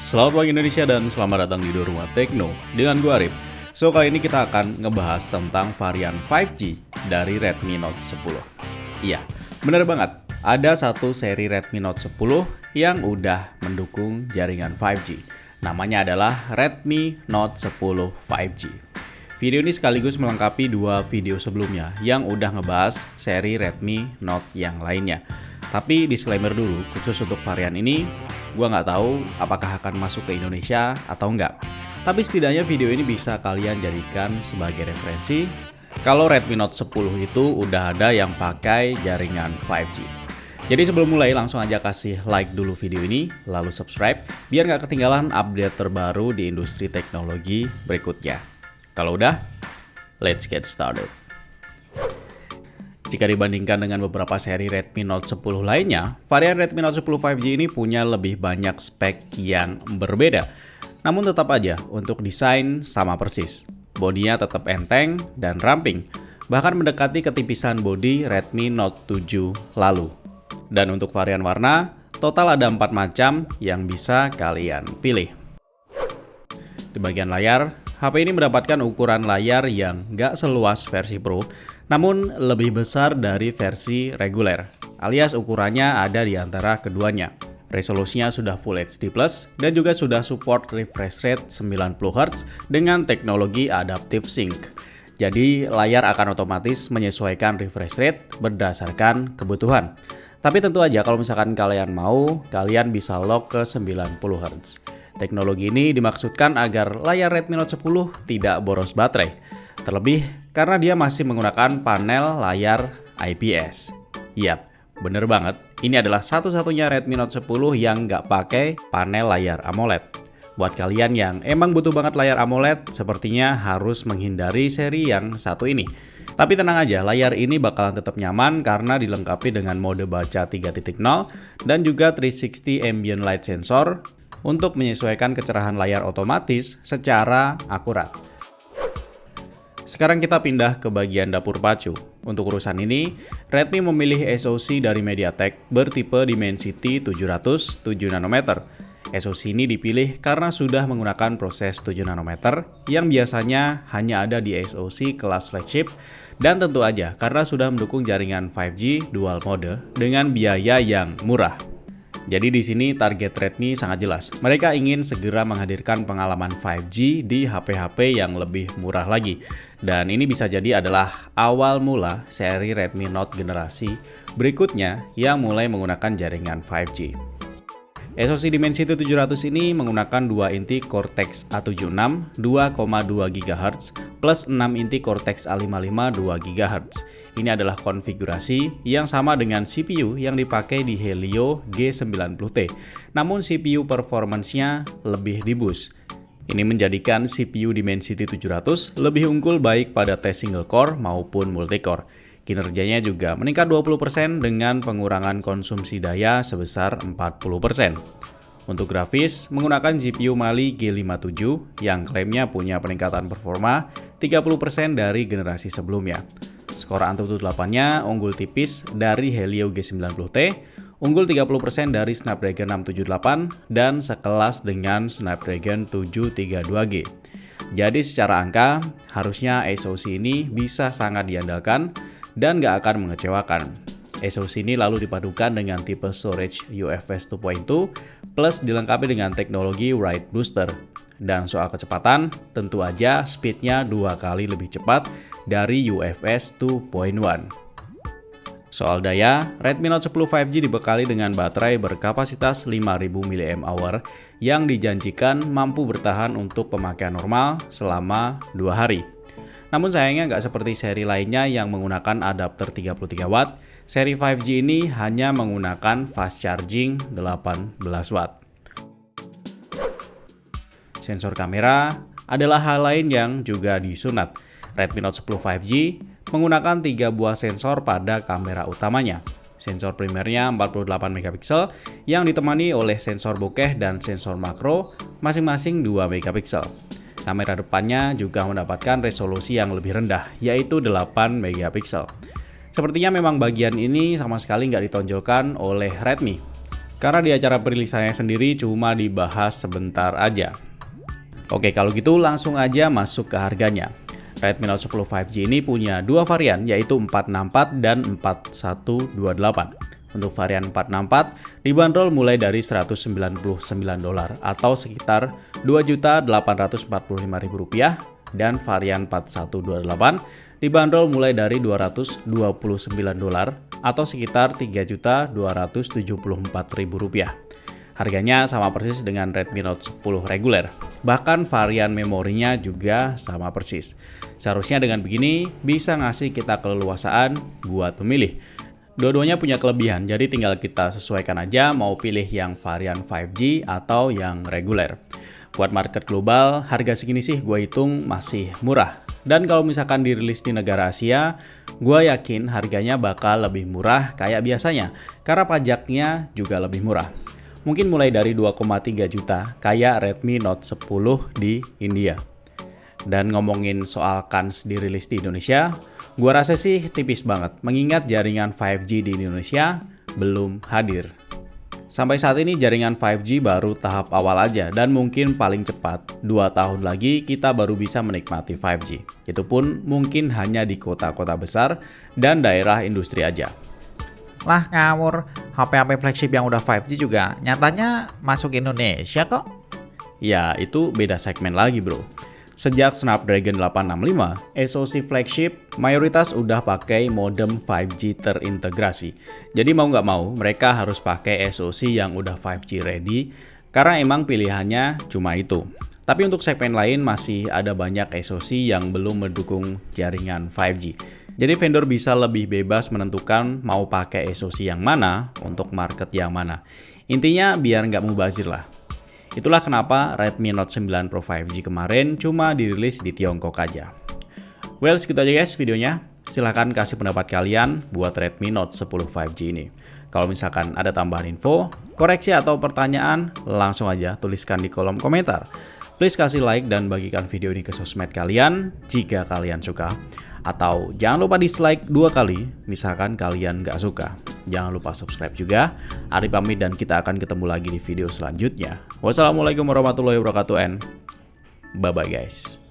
Selamat pagi Indonesia dan selamat datang di Rumah Tekno dengan gue Arif. So kali ini kita akan ngebahas tentang varian 5G dari Redmi Note 10. Iya, bener banget. Ada satu seri Redmi Note 10 yang udah mendukung jaringan 5G. Namanya adalah Redmi Note 10 5G. Video ini sekaligus melengkapi dua video sebelumnya yang udah ngebahas seri Redmi Note yang lainnya. Tapi disclaimer dulu, khusus untuk varian ini, gue nggak tahu apakah akan masuk ke Indonesia atau enggak. Tapi setidaknya video ini bisa kalian jadikan sebagai referensi kalau Redmi Note 10 itu udah ada yang pakai jaringan 5G. Jadi sebelum mulai langsung aja kasih like dulu video ini, lalu subscribe biar nggak ketinggalan update terbaru di industri teknologi berikutnya. Kalau udah, let's get started. Jika dibandingkan dengan beberapa seri Redmi Note 10 lainnya, varian Redmi Note 10 5G ini punya lebih banyak spek yang berbeda. Namun tetap aja, untuk desain sama persis. Bodinya tetap enteng dan ramping, bahkan mendekati ketipisan bodi Redmi Note 7 lalu. Dan untuk varian warna, total ada 4 macam yang bisa kalian pilih. Di bagian layar, HP ini mendapatkan ukuran layar yang nggak seluas versi Pro, namun lebih besar dari versi reguler, alias ukurannya ada di antara keduanya. Resolusinya sudah Full HD+, dan juga sudah support refresh rate 90Hz dengan teknologi Adaptive Sync. Jadi layar akan otomatis menyesuaikan refresh rate berdasarkan kebutuhan. Tapi tentu aja kalau misalkan kalian mau, kalian bisa lock ke 90Hz. Teknologi ini dimaksudkan agar layar Redmi Note 10 tidak boros baterai. Terlebih karena dia masih menggunakan panel layar IPS. Yap, bener banget. Ini adalah satu-satunya Redmi Note 10 yang nggak pakai panel layar AMOLED. Buat kalian yang emang butuh banget layar AMOLED, sepertinya harus menghindari seri yang satu ini. Tapi tenang aja, layar ini bakalan tetap nyaman karena dilengkapi dengan mode baca 3.0 dan juga 360 ambient light sensor untuk menyesuaikan kecerahan layar otomatis secara akurat. Sekarang kita pindah ke bagian dapur pacu. Untuk urusan ini, Redmi memilih SoC dari MediaTek bertipe Dimensity 700 7nm. SoC ini dipilih karena sudah menggunakan proses 7nm yang biasanya hanya ada di SoC kelas flagship, dan tentu aja karena sudah mendukung jaringan 5G dual mode dengan biaya yang murah. Jadi di sini target Redmi sangat jelas. Mereka ingin segera menghadirkan pengalaman 5G di HP-HP yang lebih murah lagi. Dan ini bisa jadi adalah awal mula seri Redmi Note generasi berikutnya yang mulai menggunakan jaringan 5G. SoC Dimensity 700 ini menggunakan 2 inti Cortex A76 2,2 GHz plus 6 inti Cortex A55 2 GHz. Ini adalah konfigurasi yang sama dengan CPU yang dipakai di Helio G90T. Namun CPU performance-nya lebih di-boost. Ini menjadikan CPU Dimensity 700 lebih unggul baik pada tes single core maupun multi-core. Kinerjanya juga meningkat 20% dengan pengurangan konsumsi daya sebesar 40%. Untuk grafis, menggunakan GPU Mali G57 yang klaimnya punya peningkatan performa 30% dari generasi sebelumnya. Skor AnTuTu 8-nya unggul tipis dari Helio G90T, unggul 30% dari Snapdragon 678, dan sekelas dengan Snapdragon 732G. Jadi secara angka, harusnya SoC ini bisa sangat diandalkan dan nggak akan mengecewakan. SoC ini lalu dipadukan dengan tipe storage UFS 2.2 plus dilengkapi dengan teknologi Write Booster. Dan soal kecepatan, tentu aja speednya 2 kali lebih cepat dari UFS 2.1. Soal daya, Redmi Note 10 5G dibekali dengan baterai berkapasitas 5000 mAh yang dijanjikan mampu bertahan untuk pemakaian normal selama 2 hari. Namun sayangnya nggak seperti seri lainnya yang menggunakan adapter 33 watt, seri 5G ini hanya menggunakan fast charging 18 watt. Sensor kamera adalah hal lain yang juga disunat. Redmi Note 10 5G menggunakan 3 buah sensor pada kamera utamanya. Sensor primernya 48 megapiksel yang ditemani oleh sensor bokeh dan sensor makro masing-masing 2 megapiksel. Kamera depannya juga mendapatkan resolusi yang lebih rendah, yaitu 8 megapiksel. Sepertinya memang bagian ini sama sekali nggak ditonjolkan oleh Redmi. karena di acara perilisannya sendiri cuma dibahas sebentar aja. Oke, kalau gitu langsung aja masuk ke harganya. Redmi Note 10 5G ini punya dua varian, yaitu 464 dan 4128. Untuk varian 464 dibanderol mulai dari $199 atau sekitar Rp2.845.000, dan varian 4128 dibanderol mulai dari $229 atau sekitar Rp3.274.000. Harganya sama persis dengan Redmi Note 10 reguler. Bahkan varian memorinya juga sama persis. Seharusnya dengan begini bisa ngasih kita keleluasaan buat memilih. Dua-duanya punya kelebihan, jadi tinggal kita sesuaikan aja mau pilih yang varian 5G atau yang reguler. Buat market global, harga segini sih gue hitung masih murah. Dan kalau misalkan dirilis di negara Asia, gue yakin harganya bakal lebih murah kayak biasanya, karena pajaknya juga lebih murah. Mungkin mulai dari 2,3 juta kayak Redmi Note 10 di India. Dan ngomongin soal kans dirilis di Indonesia, gua rasa sih tipis banget mengingat jaringan 5G di Indonesia belum hadir. Sampai saat ini jaringan 5G baru tahap awal aja dan mungkin paling cepat 2 tahun lagi kita baru bisa menikmati 5G. Itu pun mungkin hanya di kota-kota besar dan daerah industri aja. Lah ngawur, HP-HP flagship yang udah 5G juga nyatanya masuk Indonesia kok. Ya, itu beda segmen lagi bro. Sejak Snapdragon 865, SoC flagship mayoritas udah pakai modem 5G terintegrasi. Jadi mau nggak mau, mereka harus pakai SoC yang udah 5G ready, karena emang pilihannya cuma itu. Tapi untuk segmen lain masih ada banyak SoC yang belum mendukung jaringan 5G. Jadi vendor bisa lebih bebas menentukan mau pakai SoC yang mana untuk market yang mana. Intinya biar nggak mubazir lah. Itulah kenapa Redmi Note 9 Pro 5G kemarin cuma dirilis di Tiongkok aja. Well, segitu aja guys videonya. Silahkan kasih pendapat kalian buat Redmi Note 10 5G ini. Kalau misalkan ada tambahan info, koreksi atau pertanyaan, langsung aja tuliskan di kolom komentar. Please kasih like dan bagikan video ini ke sosmed kalian jika kalian suka. Atau jangan lupa dislike 2 kali misalkan kalian nggak suka. Jangan lupa subscribe juga. Ari pamit dan kita akan ketemu lagi di video selanjutnya. Wassalamualaikum warahmatullahi wabarakatuh and bye-bye guys.